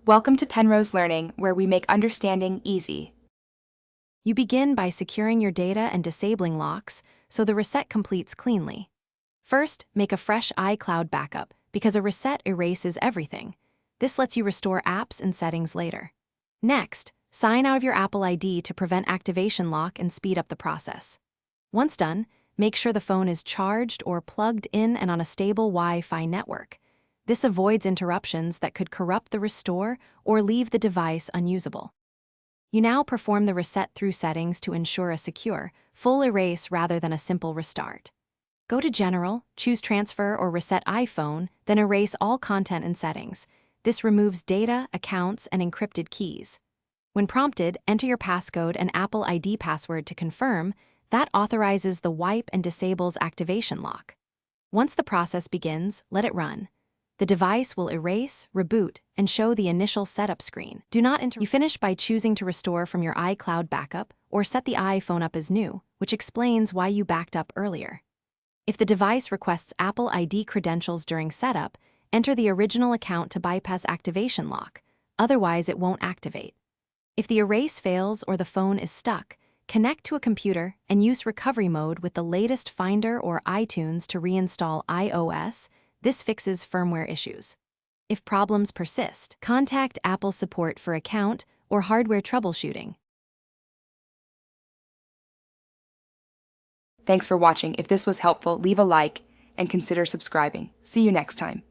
Welcome to Penrose Learning, where we make understanding easy. You begin by securing your data and disabling locks so the reset completes cleanly. First, make a fresh iCloud backup because a reset erases everything. This lets you restore apps and settings later. Next, sign out of your Apple ID to prevent activation lock and speed up the process. Once done, make sure the phone is charged or plugged in and on a stable Wi-Fi network. This avoids interruptions that could corrupt the restore or leave the device unusable. You now perform the reset through settings to ensure a secure, full erase rather than a simple restart. Go to General, choose Transfer or Reset iPhone, then erase all content and settings. This removes data, accounts, and encrypted keys. When prompted, enter your passcode and Apple ID password to confirm. That authorizes the wipe and disables activation lock. Once the process begins, let it run. The device will erase, reboot, and show the initial setup screen. Do not interrupt. You finish by choosing to restore from your iCloud backup or set the iPhone up as new, which explains why you backed up earlier. If the device requests Apple ID credentials during setup, enter the original account to bypass activation lock, otherwise it won't activate. If the erase fails or the phone is stuck, connect to a computer and use recovery mode with the latest Finder or iTunes to reinstall iOS. This fixes firmware issues. If problems persist, contact Apple support for account or hardware troubleshooting. Thanks for watching. If this was helpful, leave a like and consider subscribing. See you next time.